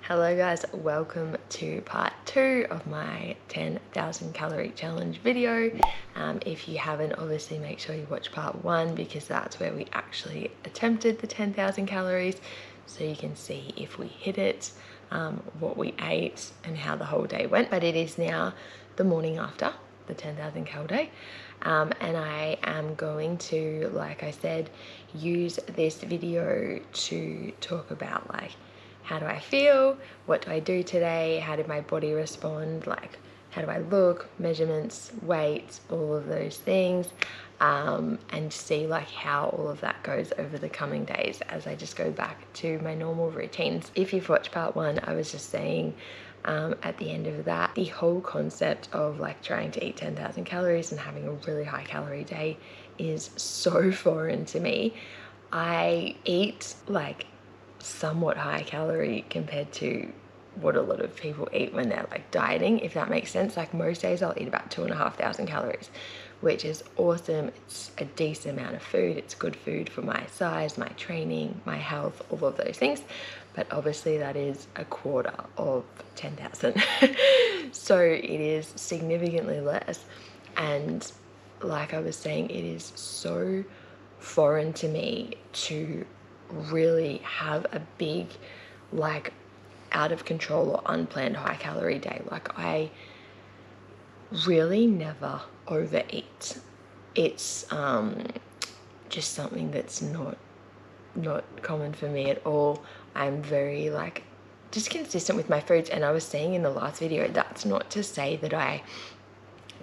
Hello guys, welcome to part 2 of my 10,000 calorie challenge video. If you haven't, obviously make sure you watch part 1 because that's where we actually attempted the 10,000 calories, so you can see if we hit it, what we ate and how the whole day went. But it is now the morning after the 10,000 cal day, and I am going to, like I said, use this video to talk about like, how do I feel? What do I do today? How did my body respond? Like, how do I look? Measurements, weight, all of those things, and see like how all of that goes over the coming days as I just go back to my normal routines. If you've watched part 1, I was just saying at the end of that, the whole concept of like trying to eat 10,000 calories and having a really high calorie day is so foreign to me. I eat like somewhat high calorie compared to what a lot of people eat when they're like dieting, if that makes sense. Like most days I'll eat about 2,500 calories, which is awesome. It's a decent amount of food. It's good food for my size, my training, my health, all of those things. But obviously that is a quarter of 10,000. So it is significantly less. And like I was saying, it is so foreign to me to really have a big, like, out of control or unplanned high calorie day. Like, I really never overeat. It's just something that's not common for me at all. I'm very like just consistent with my foods, and I was saying in the last video, that's not to say that I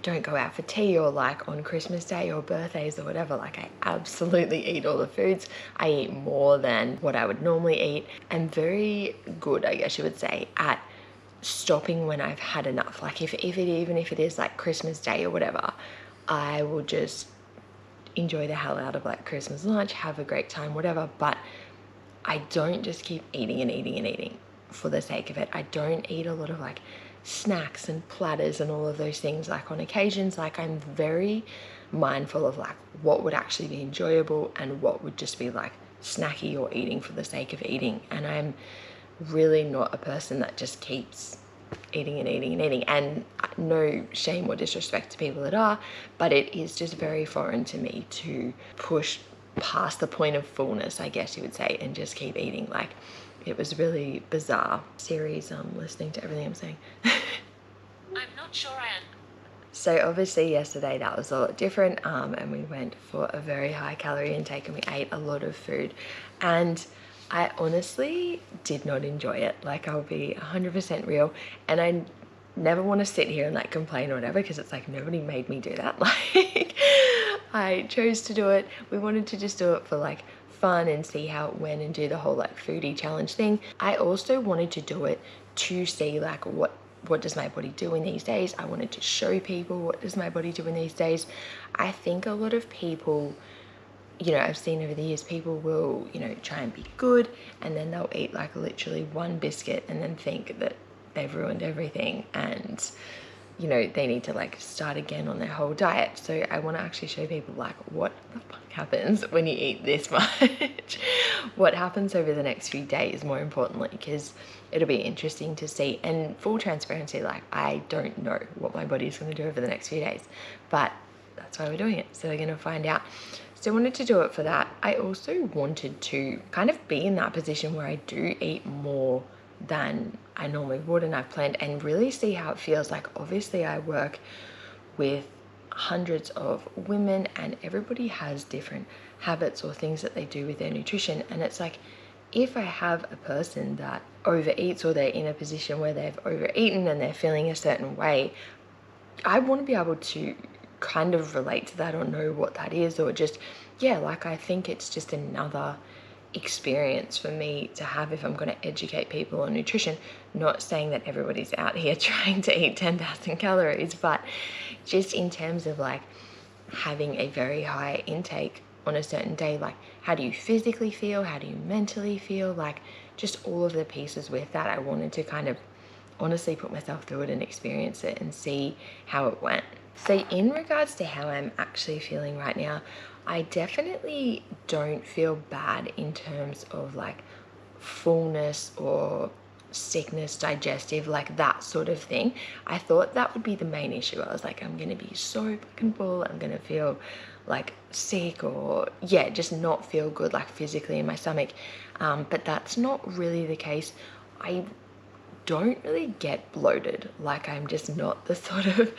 don't go out for tea or like on Christmas Day or birthdays or whatever. Like, I absolutely eat all the foods. I eat more than what I would normally eat. I'm very good, I guess you would say, at stopping when I've had enough. Like even if it is like Christmas Day or whatever, I will just enjoy the hell out of like Christmas lunch, have a great time, whatever. But I don't just keep eating and eating and eating for the sake of it. I don't eat a lot of like snacks and platters and all of those things. Like on occasions, like I'm very mindful of like what would actually be enjoyable and what would just be like snacky or eating for the sake of eating. And I'm really not a person that just keeps eating and eating and eating. And no shame or disrespect to people that are, but it is just very foreign to me to push past the point of fullness, I guess you would say, and just keep eating. Like, it was really bizarre. Series, listening to everything I'm saying. I'm not sure I am. So obviously yesterday that was a lot different, and we went for a very high calorie intake and we ate a lot of food, and I honestly did not enjoy it. Like, I'll be 100% real, and I never want to sit here and like complain or whatever, because it's like nobody made me do that. Like, I chose to do it. We wanted to just do it for like fun and see how it went and do the whole like foodie challenge thing. I also wanted to do it to see like what does my body do in these days. I wanted to show people what does my body do in these days. I think a lot of people, you know, I've seen over the years, people will, you know, try and be good, and then they'll eat like literally one biscuit and then think that they've ruined everything, and you know, they need to like start again on their whole diet. So I want to actually show people like what the fuck happens when you eat this much. What happens over the next few days, more importantly, because it'll be interesting to see. And full transparency, like, I don't know what my body's going to do over the next few days, but that's why we're doing it. So we're going to find out. So I wanted to do it for that. I also wanted to kind of be in that position where I do eat more than I normally would, and I've planned, and really see how it feels. Like, obviously I work with hundreds of women and everybody has different habits or things that they do with their nutrition, and it's like, if I have a person that overeats or they're in a position where they've overeaten and they're feeling a certain way, I want to be able to kind of relate to that or know what that is, or just, yeah, like, I think it's just another experience for me to have if I'm going to educate people on nutrition. Not saying that everybody's out here trying to eat 10,000 calories, but just in terms of like having a very high intake on a certain day, like, how do you physically feel, how do you mentally feel, like just all of the pieces with that. I wanted to kind of honestly put myself through it and experience it and see how it went. So in regards to how I'm actually feeling right now, I definitely don't feel bad in terms of like fullness or sickness, digestive, like that sort of thing. I thought that would be the main issue. I was like, I'm gonna be so fucking full, I'm gonna feel like sick, or yeah, just not feel good like physically in my stomach. But that's not really the case. I don't really get bloated. Like, I'm just not the sort of,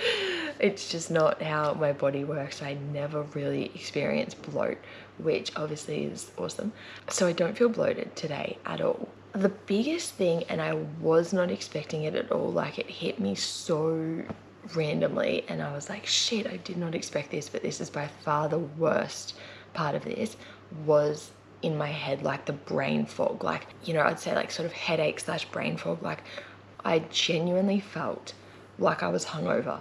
it's just not how my body works. I never really experience bloat, which obviously is awesome. So I don't feel bloated today at all. The biggest thing, and I was not expecting it at all, like it hit me so randomly and I was like, shit, I did not expect this, but this is by far the worst part of this, was in my head, like the brain fog. Like, you know, I'd say like sort of headache / brain fog. Like, I genuinely felt like I was hungover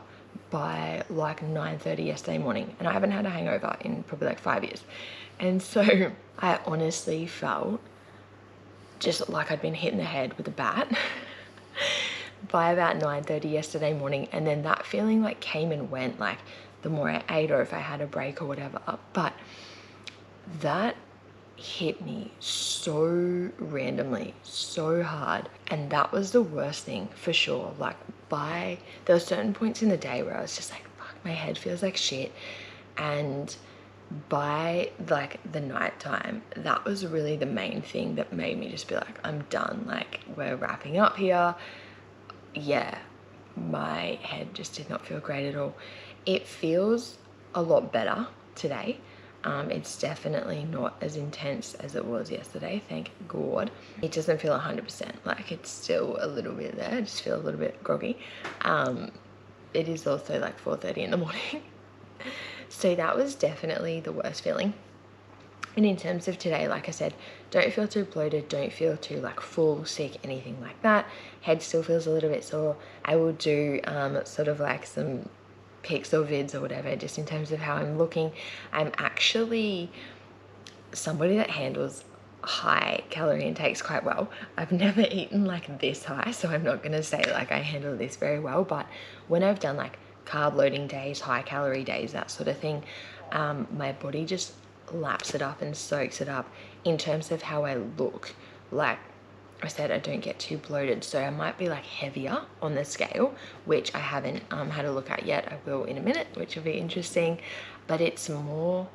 by like 9:30 yesterday morning, and I haven't had a hangover in probably like 5 years. And so I honestly felt just like I'd been hit in the head with a bat by about 9:30 yesterday morning. And then that feeling like came and went, like the more I ate or if I had a break or whatever. But that hit me so randomly, so hard, and that was the worst thing for sure. Like, there were certain points in the day where I was just like, fuck, my head feels like shit, and by like the night time, that was really the main thing that made me just be like, I'm done, like we're wrapping up here. Yeah, my head just did not feel great at all. It feels a lot better today. It's definitely not as intense as it was yesterday, thank God. It doesn't feel 100%, like it's still a little bit there. I just feel a little bit groggy. It is also like 4:30 in the morning. So that was definitely the worst feeling. And in terms of today, like I said, don't feel too bloated, don't feel too like full, sick, anything like that. Head still feels a little bit sore. I will do sort of like some pics or vids or whatever, just in terms of how I'm looking. I'm actually somebody that handles high calorie intakes quite well. I've never eaten like this high, so I'm not gonna say like I handle this very well, but when I've done like carb loading days, high calorie days, that sort of thing, my body just laps it up and soaks it up. In terms of how I look, like I said, I don't get too bloated, so I might be like heavier on the scale, which I haven't had a look at yet. I will in a minute, which will be interesting. But it's more,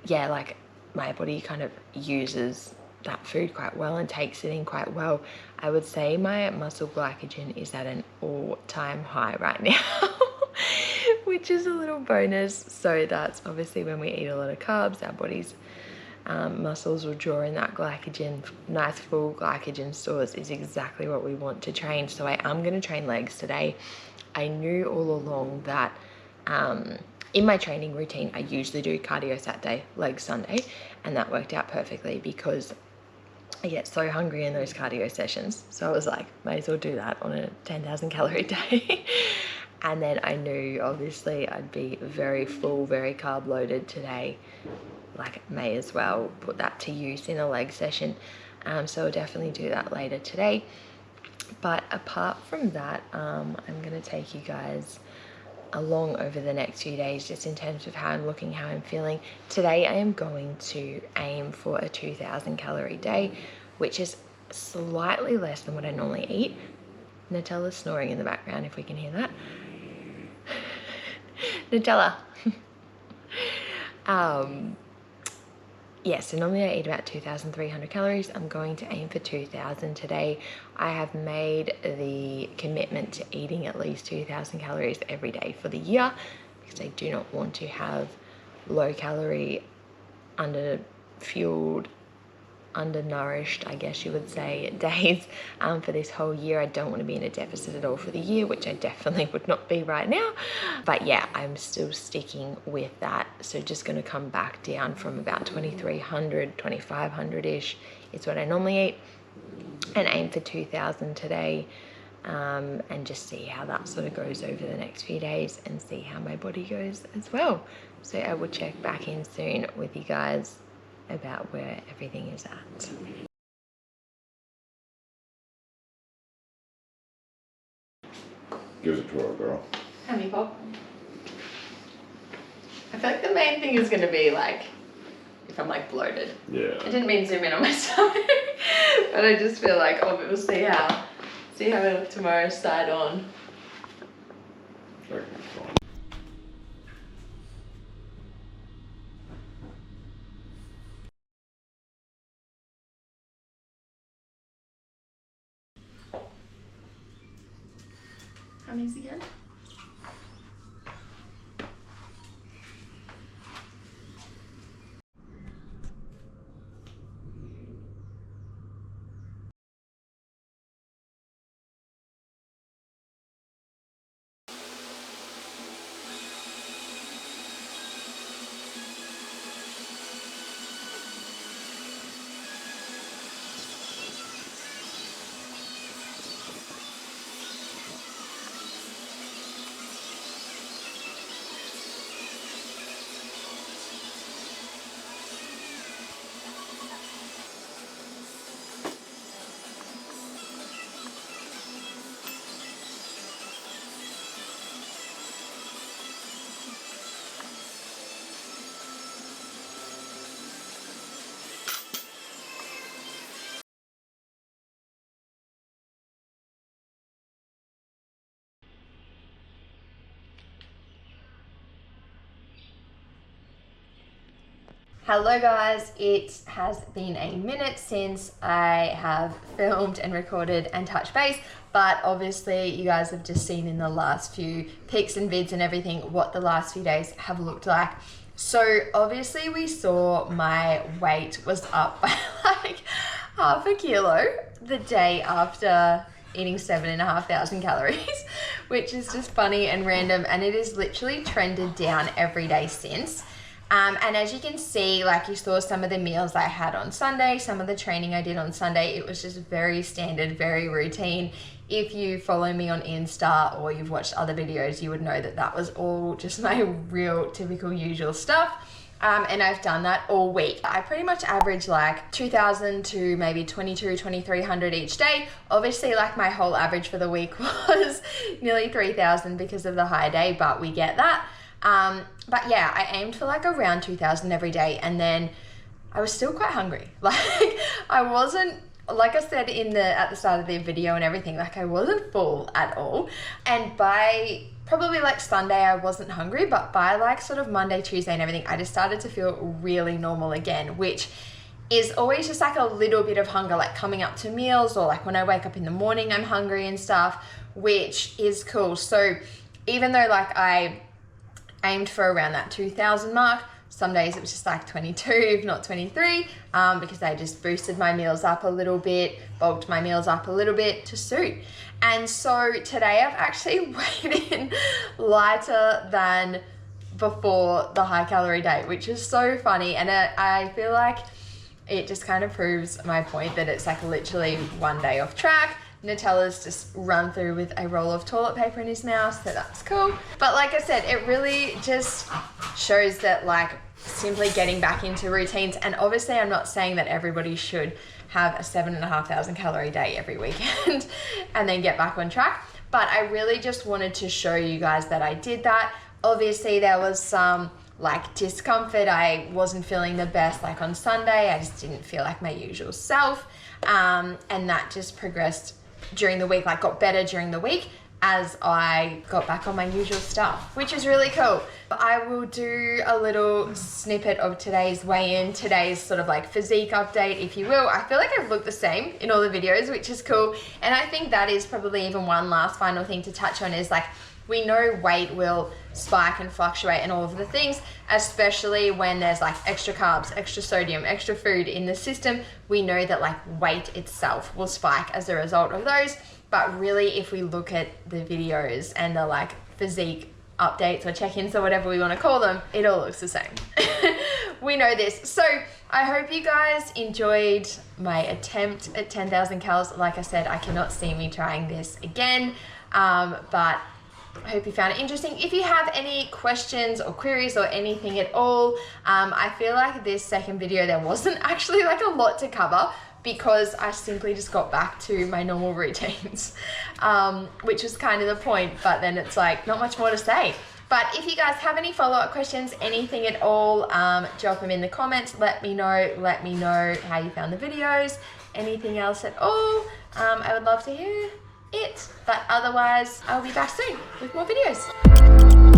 yeah, like my body kind of uses that food quite well and takes it in quite well. I would say my muscle glycogen is at an all-time high right now, which is a little bonus. So that's obviously when we eat a lot of carbs, our body's muscles will draw in that glycogen. Nice full glycogen stores is exactly what we want to train. So I am going to train legs today. I knew all along that in my training routine, I usually do cardio Saturday, legs Sunday, and that worked out perfectly because I get so hungry in those cardio sessions. So I was like, may as well do that on a 10,000 calorie day. And then I knew obviously I'd be very full, very carb loaded today. Like, may as well put that to use in a leg session. So I'll definitely do that later today. But apart from that, I'm going to take you guys along over the next few days just in terms of how I'm looking, how I'm feeling. Today I am going to aim for a 2,000 calorie day, which is slightly less than what I normally eat. Nutella's snoring in the background, if we can hear that. Nutella. Yeah, so normally I eat about 2,300 calories. I'm going to aim for 2,000 today. I have made the commitment to eating at least 2,000 calories every day for the year because I do not want to have low calorie, under-fueled, undernourished, I guess you would say, days for this whole year. I don't want to be in a deficit at all for the year, which I definitely would not be right now. But yeah, I'm still sticking with that. So just going to come back down from about 2,300, 2,500-ish is what I normally eat, and aim for 2,000 today, and just see how that sort of goes over the next few days and see how my body goes as well. So I will check back in soon with you guys about where everything is at. Give it to her, girl. Hammy pop. I feel like the main thing is going to be like if I'm like bloated. Yeah. I didn't mean zoom in on my stomach, but I just feel like, oh, we'll see how See how I look tomorrow, side on. How many's again? Hello guys, it has been a minute since I have filmed and recorded and touched base, but obviously you guys have just seen in the last few pics and vids and everything what the last few days have looked like. So obviously we saw my weight was up by like half a kilo the day after eating 7,500 calories, which is just funny and random, and it has literally trended down every day since. And as you can see, like you saw some of the meals I had on Sunday, some of the training I did on Sunday, it was just very standard, very routine. If you follow me on Insta or you've watched other videos, you would know that that was all just my real typical usual stuff. And I've done that all week. I pretty much average like 2,000 to maybe 2,300 each day. Obviously, like my whole average for the week was nearly 3,000 because of the high day, but we get that. But yeah, I aimed for like around 2,000 every day, and then I was still quite hungry. Like I wasn't, like I said at the start of the video and everything, like I wasn't full at all. And by probably like Sunday, I wasn't hungry, but by like sort of Monday, Tuesday and everything, I just started to feel really normal again, which is always just like a little bit of hunger, like coming up to meals, or like when I wake up in the morning, I'm hungry and stuff, which is cool. So even though like I aimed for around that 2,000 mark, some days it was just like 22, if not 23, because I just boosted my meals up a little bit, bulked my meals up a little bit to suit. And so today I've actually weighed in lighter than before the high calorie day, which is so funny. And I feel like it just kind of proves my point that it's like literally one day off track. Nutella's just run through with a roll of toilet paper in his mouth, so that's cool. But like I said, it really just shows that like simply getting back into routines, and obviously I'm not saying that everybody should have a 7,500 calorie day every weekend and then get back on track, but I really just wanted to show you guys that I did that. Obviously there was some like discomfort. I wasn't feeling the best like on Sunday. I just didn't feel like my usual self, and that just progressed during the week, like got better during the week as I got back on my usual stuff, which is really cool. I will do a little snippet of today's weigh-in, today's sort of like physique update, if you will. I feel like I've looked the same in all the videos, which is cool. And I think that is probably even one last final thing to touch on is like, we know weight will spike and fluctuate and all of the things, especially when there's like extra carbs, extra sodium, extra food in the system. We know that like weight itself will spike as a result of those. But really, if we look at the videos and the like physique updates or check-ins or whatever we want to call them, it all looks the same. We know this. So I hope you guys enjoyed my attempt at 10,000 calories. Like I said, I cannot see me trying this again, but I hope you found it interesting. If you have any questions or queries or anything at all, I feel like this second video, there wasn't actually like a lot to cover because I simply just got back to my normal routines, which was kind of the point, but then it's like not much more to say. But if you guys have any follow-up questions, anything at all, drop them in the comments. Let me know how you found the videos, anything else at all. I would love to hear But otherwise, I'll be back soon with more videos.